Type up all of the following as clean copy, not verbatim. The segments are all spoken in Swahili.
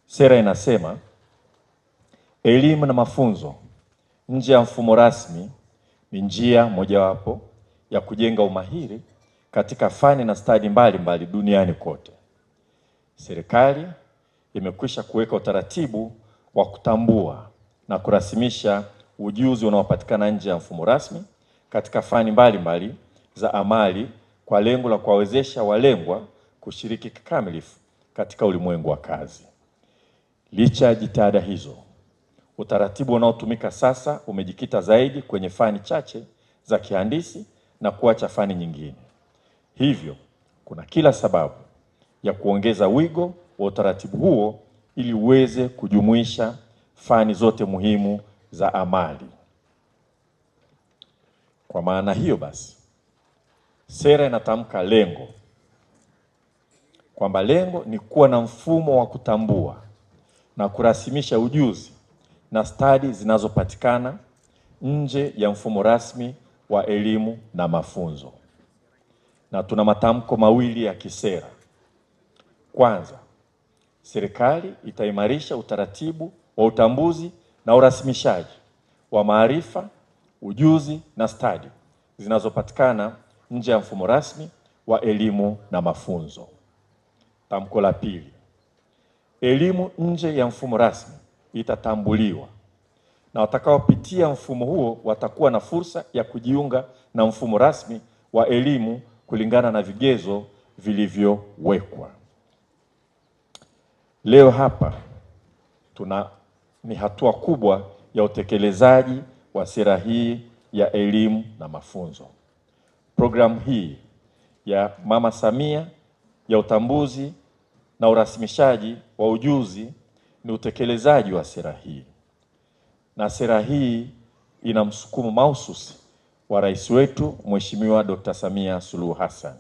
Sera inasema elimu na mafunzo nje ya mfumo rasmi ni njia mojawapo ya kujenga umahiri katika fani na stadi mbalimbali duniani kote. Serikali imekwisha kuweka utaratibu wa kutambua na kurasimisha ujuzi unaopatikana nje ya mfumo rasmi katika fani mbalimbali za amali kwa lengo la kuwawezesha walengwa kushiriki kikamilifu katika ulimwengu wa kazi. Licha ya jitihada hizo, utaratibu unaotumika sasa umejikita zaidi kwenye fani chache za kihandisi na kuacha fani nyingine. Hivyo, kuna kila sababu ya kuongeza wigo wa utaratibu huo ili uweze kujumuisha fani zote muhimu za amali. Kwa maana hiyo basi, sera inatamka lengo kwamba lengo ni kuwa na mfumo wa kutambua na kurasimisha ujuzi na stadi zinazopatikana nje ya mfumo rasmi wa elimu na mafunzo. Na tuna matamko mawili ya kisera. Kwanza, serikali itaimarisha utaratibu wa utambuzi na urasimishaji wa maarifa, ujuzi na stadi zinazopatikana nje ya mfumo rasmi wa elimu na mafunzo. Tamko la pili, elimu nje ya mfumo rasmi itatambuliwa na watakaopitia mfumo huo watakuwa na fursa ya kujiunga na mfumo rasmi wa elimu kulingana na vigezo vilivyowekwa. Leo hapa ni hatua kubwa ya utekelezaji wa sera hii ya elimu na mafunzo. Programu hii ya Mama Samia ya utambuzi na urasimishaji wa ujuzi ni utekelezaji wa sera hii. Na sera hii ina msukumo mahususi wa Rais wetu Mheshimiwa Dr. Samia Suluhu Hassan.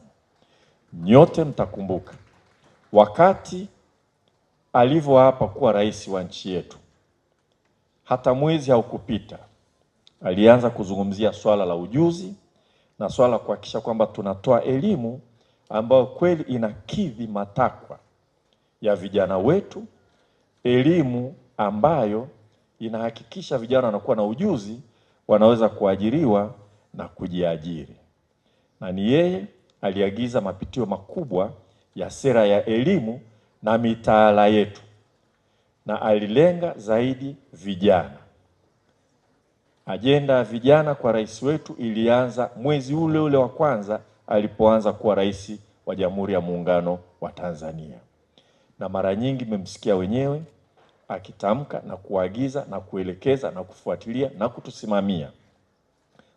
Nyote mtakumbuka wakati alivyoapa kuwa rais wa nchi yetu, hata mwezi haukupita alianza kuzungumzia swala la ujuzi na swala la kuhakikisha kwamba tunatoa elimu ambayo kweli inakidhi matakwa ya vijana wetu, elimu ambayo inahakikisha vijana wanakuwa na ujuzi, wanaweza kuajiriwa na kujiajiri. Na ni yeye aliagiza mapitio makubwa ya sera ya elimu na mitaala yetu, na alilenga zaidi vijana. Ajenda ya vijana kwa rais wetu ilianza mwezi ule ule wa kwanza alipoanza kuwa rais wa Jamhuri ya Muungano wa Tanzania. Na mara nyingi mmemsikia wenyewe akitamka na kuagiza na kuelekeza na kufuatilia na kutusimamia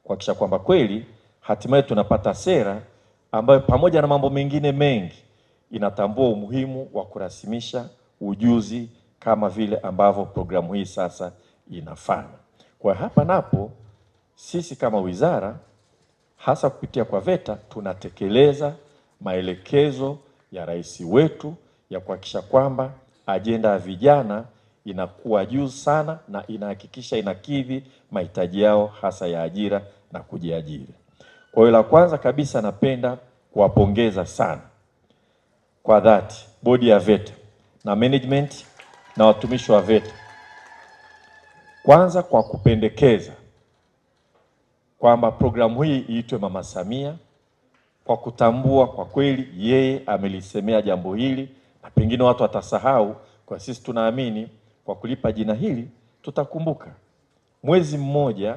kuhakikisha kwamba kweli hatimaye tunapata sera ambayo pamoja na mambo mengine mengi inatambua umuhimu wa kurasimisha ujuzi kama vile ambavyo programu hii sasa inafanya. Kwa hapa napo sisi kama wizara, hasa kupitia kwa VETA, tunatekeleza maelekezo ya rais wetu ya kuhakikisha kwamba ajenda ya vijana inakuwa juu sana na inahakikisha inakidhi mahitaji yao hasa ya ajira na kujiajiri. Kwa hiyo la kwanza kabisa napenda kuwapongeza sana kwa dhati bodi ya VETA na management na watumishi wa VETA, kwanza kwa kupendekeza kwamba programu hii iitwe Mama Samia, kwa kutambua kwa kweli yeye amelisemea jambo hili, na pengine watu watasahau. Kwa sisi tunaamini kwa kulipa jina hili tutakumbuka. Mwezi mmoja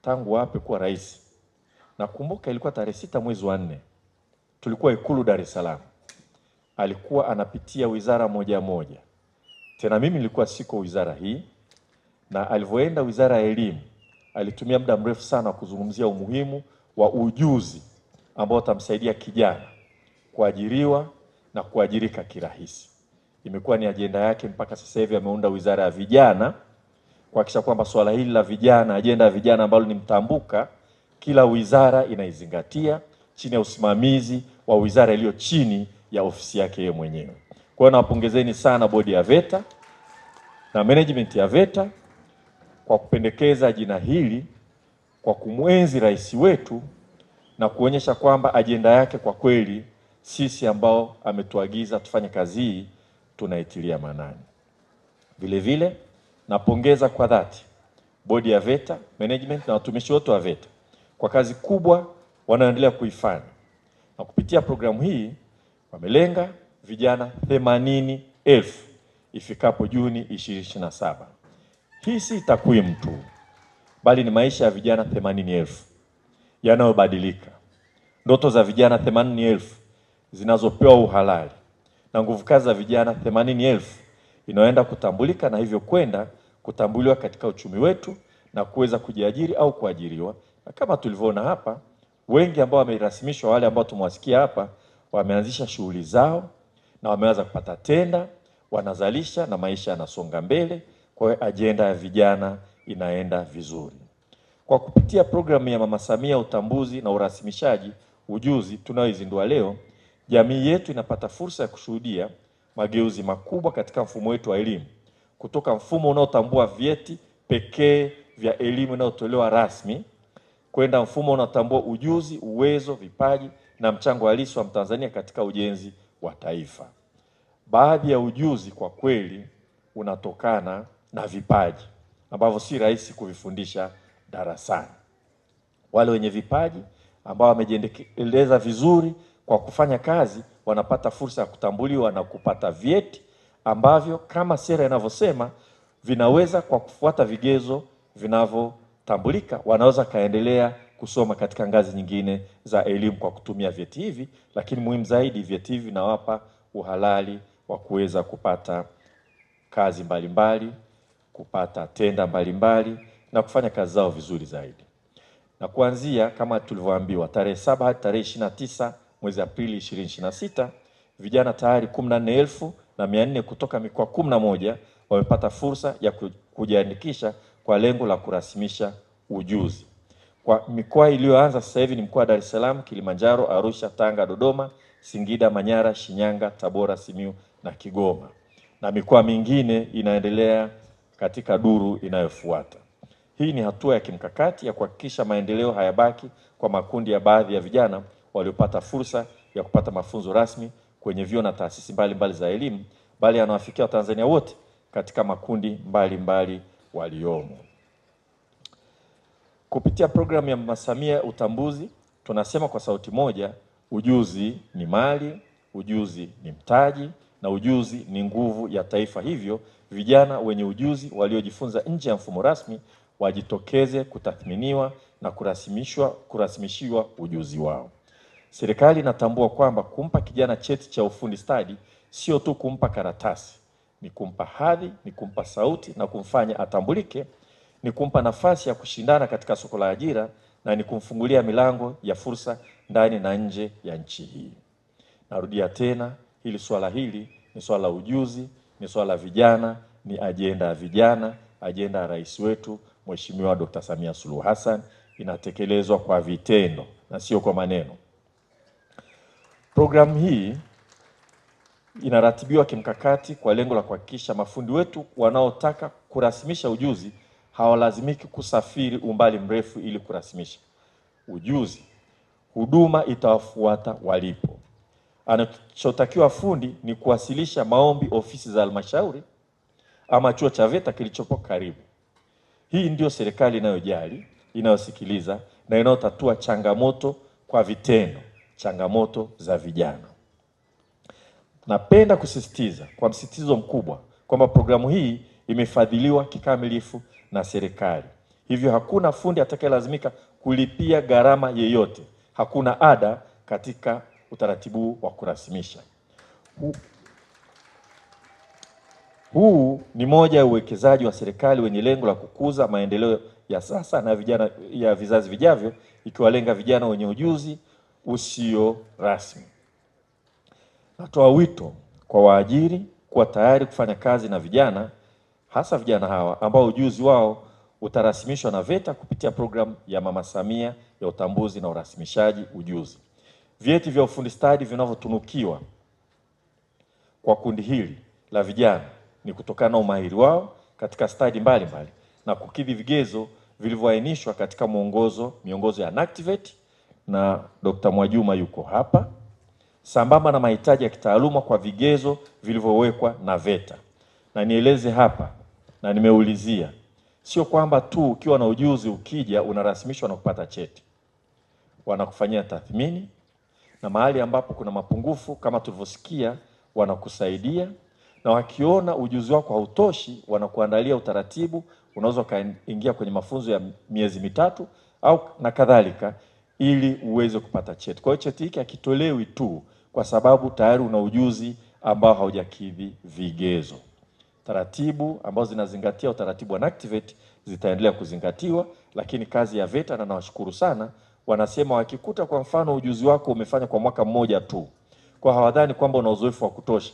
tangu ape kuwa rais, nakumbuka ilikuwa tarehe 6 mwezi wa 4, tulikuwa Ikulu Dar es Salaam, alikuwa anapitia wizara moja moja. Tena mimi nilikuwa siko wizara hii, na alivyoenda wizara ya elimu alitumia muda mrefu sana kuzungumzia umuhimu wa ujuzi ambao utamsaidia kijana kuajiriwa na kuajirika kirahisi. Imekuwa ni ajenda yake mpaka sasa hivi ameunda wizara ya vijana kuhakikisha kwamba swala hili la vijana, ajenda ya vijana ambalo ni mtambuka, kila wizara inaizingatia chini ya usimamizi wa wizara iliyo chini ya ofisi yake yeye mwenyewe. Kwa hiyo nawapongezeni sana bodi ya VETA na management ya VETA kwa kupendekeza jina hili, kwa kumwenzi rais wetu na kuonyesha kwamba ajenda yake kwa kweli sisi ambao ametuagiza tufanye kazi hii tunaitilia maanani. Vile vile napongeza kwa dhati bodi ya VETA, management na watumishi wote wa VETA kwa kazi kubwa wanaoendelea kuifanya. Na kupitia programu hii wamelenga vijana 80,000 ifikapo Juni 2027. Hii si takwimu tu, bali ni maisha ya vijana 80,000 yanayobadilika. Ndoto za vijana 80,000 zinazopewa uhalali na nguvu kazi za vijana 80,000 inaenda kutambulika na hivyo kwenda kutambuliwa katika uchumi wetu na kuweza kujiajiri au kuajiriwa. Na kama tulivyoona hapa, wengi ambao wamerasimishwa, wale ambao tumewasikia hapa, wameanzisha shughuli zao na wameanza kupata tenda, wanazalisha na maisha yanasonga mbele. Kwa hiyo ajenda ya vijana inaenda vizuri. Kwa kupitia programu ya Mama Samia utambuzi na urasimishaji ujuzi tunayoizindua leo, jamii yetu inapata fursa ya kushuhudia mageuzi makubwa katika mfumo wetu wa elimu, kutoka mfumo unaotambua vyeti pekee vya elimu inayotolewa rasmi kwenda mfumo unaotambua ujuzi, uwezo, vipaji na mchango halisi wa Mtanzania katika ujenzi wa taifa. Baadhi ya ujuzi kwa kweli unatokana na vipaji ambavyo si rahisi kuvifundisha darasani. Wale wenye vipaji ambao wamejiendeleza vizuri kwa kufanya kazi wanapata fursa ya kutambuliwa na kupata vyeti ambavyo kama sera inavyosema vinaweza, kwa kufuata vigezo vinavyotambulika, wanaweza kaendelea kusoma katika ngazi nyingine za elimu kwa kutumia vyeti hivi. Lakini muhimu zaidi, vyeti hivi vinawapa uhalali wa kuweza kupata kazi mbalimbali, kupata tenda mbalimbali na kufanya kazi zao vizuri zaidi. Na kuanzia kama tulivyoambiwa, tarehe 7 hadi tarehe 29 mwezi Aprili 2026, vijana tayari 14,400 kutoka mikoa 11 wamepata fursa ya kujiandikisha kwa lengo la kurasimisha ujuzi. Kwa mikoa iliyoanza sasa hivi ni mkoa wa Dar es Salaam, Kilimanjaro, Arusha, Tanga, Dodoma, Singida, Manyara, Shinyanga, Tabora, Simiyu na Kigoma. Na mikoa mingine inaendelea katika duru inayofuata. Hii ni hatua ya kimkakati ya kuhakikisha maendeleo hayabaki kwa makundi ya baadhi ya vijana waliopata fursa ya kupata mafunzo rasmi kwenye vyuo na taasisi mbalimbali za elimu, bali yanawafikia Watanzania wote katika makundi mbalimbali waliomo. Kupitia programu ya Mama Samia utambuzi, tunasema kwa sauti moja, ujuzi ni mali, ujuzi ni mtaji na ujuzi ni nguvu ya taifa. Hivyo vijana wenye ujuzi waliojifunza nje ya mfumo rasmi wajitokeze kutathminiwa na kurasimishiwa ujuzi wao. Serikali inatambua kwamba kumpa kijana cheti cha ufundi stadi sio tu kumpa karatasi, ni kumpa hadhi, ni kumpa sauti na kumfanya atambulike, ni kumpa nafasi ya kushindana katika soko la ajira na ni kumfungulia milango ya fursa ndani na nje ya nchi hii. Narudia tena, swala hili ni swala la ujuzi, ni swala la vijana, ni ajenda ya vijana, ajenda ya rais wetu Mheshimiwa Dr. Samia Suluhu Hassan, inatekelezwa kwa vitendo na sio kwa maneno. Programu hii inaratibiwa kimkakati kwa lengo la kuhakikisha mafundi wetu wanaotaka kurasimisha ujuzi hawalazimiki kusafiri umbali mrefu ili kurasimisha ujuzi. Huduma itawafuata walipo. Anachotakiwa fundi ni kuwasilisha maombi ofisi za halmashauri ama chuo cha VETA kilichopo karibu. Hii ndio serikali inayojali, inayosikiliza na inayotatua changamoto kwa vitendo, changamoto za vijana. Napenda kusisitiza kwa msisitizo mkubwa kwamba programu hii imefadhiliwa kikamilifu na serikali. Hivyo hakuna fundi atakayelazimika kulipia gharama yeyote. Hakuna ada katika utaratibu wa kurasimisha. Huu ni moja ya uwekezaji wa serikali wenye lengo la kukuza maendeleo ya sasa na vijana ya vizazi vijavyo, ikiwalenga vijana wenye ujuzi usio rasmi. Natoa wito kwa waajiri kuwa tayari kufanya kazi na vijana, hasa vijana hawa ambao ujuzi wao utarasimishwa na VETA kupitia programu ya Mama Samia ya utambuzi na urasimishaji ujuzi. Vyeti vya ufundi stadi vinavyotunukiwa kwa kundi hili la vijana ni kutokana na umahiri wao katika stadi mbalimbali na kukidhi vigezo vilivyoainishwa katika miongozo ya NACTVET, na Dr. Mwajuma yuko hapa. sambamba na mahitaji ya kitaaluma kwa vigezo vilivyowekwa na VETA. Na nieleze hapa, na nimeulizia, sio kwamba tu ukiwa na ujuzi ukija unarasimishwa na kupata cheti. Wanakufanyia tathmini, na mahali ambapo kuna mapungufu kama tulivyosikia wanakusaidia, na wakiona ujuzi wako hautoshi wanakuandalia utaratibu, unaweza kaingia kwenye mafunzo ya miezi mitatu au na kadhalika, ili uweze kupata cheti. Kwa hiyo cheti hiki hakitolewi tu kwa sababu tayari una ujuzi ambao haujakidhi vigezo. Taratibu ambazo zinazingatia utaratibu wa NACTVET zitaendelea kuzingatiwa, lakini kazi ya VETA, na nawashukuru sana, wanasema wakikuta kwa mfano ujuzi wako umefanya kwa mwaka mmoja tu, kwa hawadhani kwamba una uzoefu wa kutosha,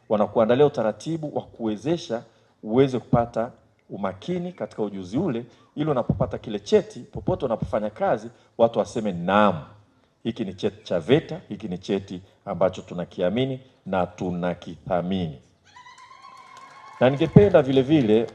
wanakuandalia utaratibu wa kuwezesha uweze kupata umakini katika ujuzi ule, ili unapopata kile cheti, popote unapofanya kazi, watu waseme naam, hiki ni cheti cha VETA, hiki ni cheti ambacho tunakiamini na tunakithamini. Na ningependa vile vile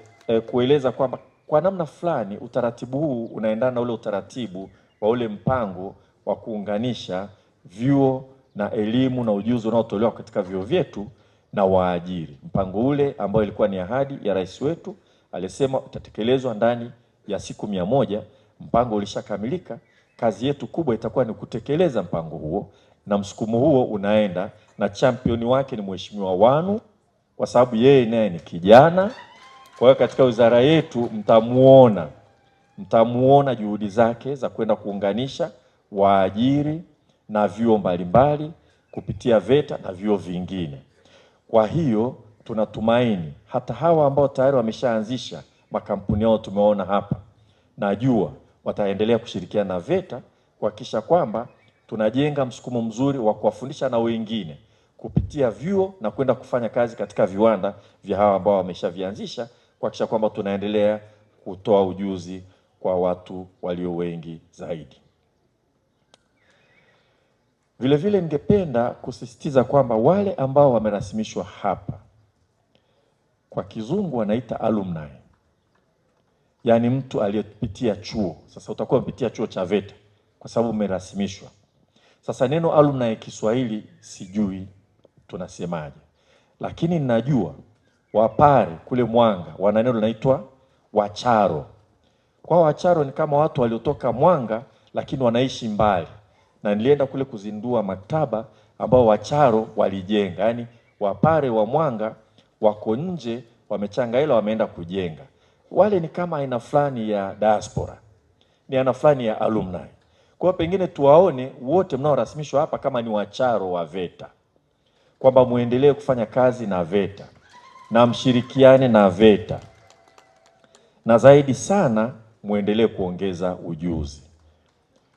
kueleza kwamba kwa namna fulani utaratibu huu unaendana na ule utaratibu wa ule mpango wa kuunganisha vyuo na elimu na ujuzi unaotolewa katika vyuo vyetu na waajiri. Mpango ule ambao ilikuwa ni ahadi ya rais wetu, alisema utatekelezwa ndani ya siku 100. Mpango ulishakamilika. Kazi yetu kubwa itakuwa ni kutekeleza mpango huo, na msukumo huo unaenda na championi wake ni Mheshimiwa Wanu, kwa sababu yeye naye ni kijana. Kwa hiyo katika wizara yetu mtamuona juhudi zake za kwenda kuunganisha waajiri na vyuo mbalimbali kupitia VETA na vyuo vingine. Kwa hiyo tunatumaini hata hawa ambao tayari wameshaanzisha makampuni yao tumeona hapa, najua wataendelea kushirikiana na VETA kuhakikisha kwamba tunajenga msukumo mzuri wa kuwafundisha na wengine kupitia vyuo na kwenda kufanya kazi katika viwanda vya hawa ambao wameshavianzisha, kuhakikisha kwamba tunaendelea kutoa ujuzi kwa watu walio wengi zaidi. Vile vile ningependa kusisitiza kwamba wale ambao wamerasimishwa hapa, kwa kizungu wanaita alumni, yaani mtu aliyepitia chuo. Sasa utakuwa umepitia chuo cha VETA kwa sababu umerasimishwa. Sasa neno alumni Kiswahili sijui tunasemaje, lakini ninajua Wapare kule Mwanga wana neno linaloitwa wacharo. Kwa wacharo ni kama watu waliotoka Mwanga lakini wanaishi mbali, na nilienda kule kuzindua maktaba ambao wacharo walijenga, yaani Wapare wa Mwanga wako nje wamechanga hela wameenda kujenga. Wale ni kama aina fulani ya diaspora, ni aina fulani ya alumni. Kwa pengine tuwaone wote mnaorasimishwa hapa kama ni wacharo wa VETA, kwamba muendelee kufanya kazi na VETA na mshirikiane na VETA, na zaidi sana muendelee kuongeza ujuzi,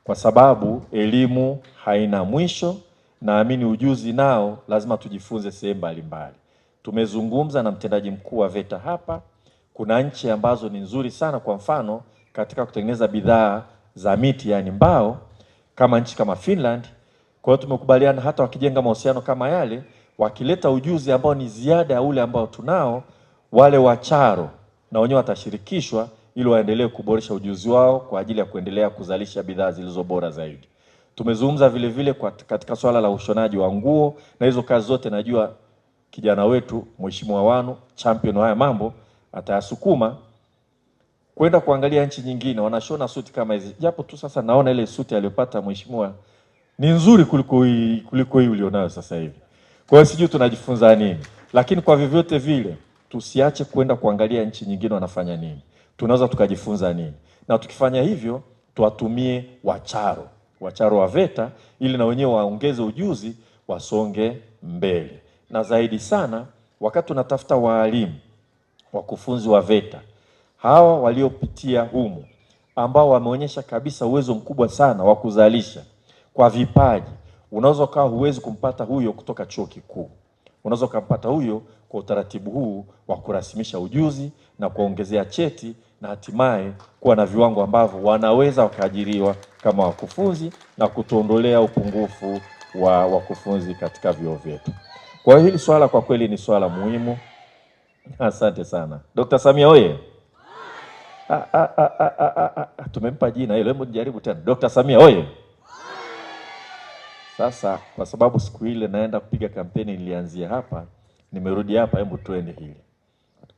kwa sababu elimu haina mwisho. Naamini ujuzi nao lazima tujifunze sehemu mbalimbali. Tumezungumza na mtendaji mkuu wa VETA hapa, kuna nchi ambazo ni nzuri sana, kwa mfano katika kutengeneza bidhaa za miti, yani mbao, kama nchi kama Finland. Kwa hiyo tumekubaliana hata wakijenga mahusiano kama yale, wakileta ujuzi ambao ni ziada ya ule ambao tunao, wale wacharo na wenyewe watashirikishwa ili waendelee kuboresha ujuzi wao kwa ajili ya kuendelea kuzalisha bidhaa zilizo bora zaidi. Tumezungumza vile vile katika swala la ushonaji wa nguo, na hizo kazi zote najua kijana wetu Mheshimiwa Wanu, champion haya mambo, atayasukuma kwenda kuangalia nchi nyingine wanashona suti kama hizi. Japo tu sasa naona ile suti aliyopata mheshimiwa ni nzuri kuliko hii ulionayo sasa hivi. Kwa hiyo sijui tunajifunza nini, lakini kwa vyovyote vile tusiache kwenda kuangalia nchi nyingine wanafanya nini, tunaweza tukajifunza nini, na tukifanya hivyo tuwatumie wacharo wa VETA ili na wenyewe waongeze ujuzi, wasonge mbele. Na zaidi sana wakati tunatafuta waalimu wakufunzi wa VETA, hawa waliopitia humu ambao wameonyesha kabisa uwezo mkubwa sana wa kuzalisha kwa vipaji, unaweza ukawa huwezi kumpata huyo kutoka chuo kikuu, unaweza kumpata huyo kwa utaratibu huu wa kurasimisha ujuzi na kuongezea cheti, na hatimaye kuwa na viwango ambavyo wanaweza wakaajiriwa kama wakufunzi na kutuondolea upungufu wa wakufunzi katika vyuo vyetu. Kwa hiyo hili swala kwa kweli ni swala muhimu. Asante sana. Dr. Samia oye. Tumempa jina hilo, hebu jaribu tena. Dr. Samia oye. Sasa kwa sababu siku ile naenda kupiga kampeni nilianzia hapa, nimerudi hapa, hebu tuende hili.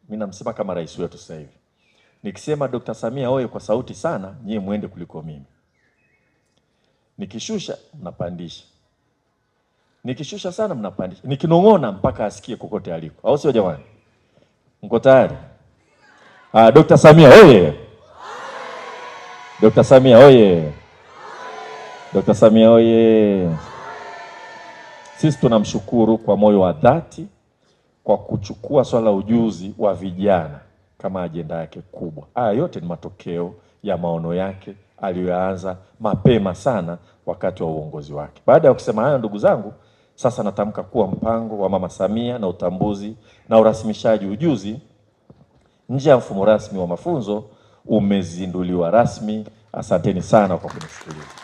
Mimi namsema kama rais wetu sasa hivi. Nikisema Dr. Samia oye kwa sauti sana, nyie muende kuliko mimi. Nikishusha mnapandisha. Nikishusha sana mnapandisha. Nikinong'ona mpaka asikie kokote aliko. Au sio jamani? Mko tayari? Dr. Samia oye. Dr. Samia oye. Dr. Samia oye. Sisi tunamshukuru kwa moyo wa dhati kwa kuchukua swala la ujuzi wa vijana kama ajenda yake kubwa. Haya yote ni matokeo ya maono yake aliyoanza mapema sana wakati wa uongozi wake. Baada ya kusema hayo, ndugu zangu, sasa natamka kuwa mpango wa Mama Samia na utambuzi na urasimishaji ujuzi nje ya mfumo rasmi wa mafunzo umezinduliwa rasmi. Asanteni sana kwa kunisikiliza.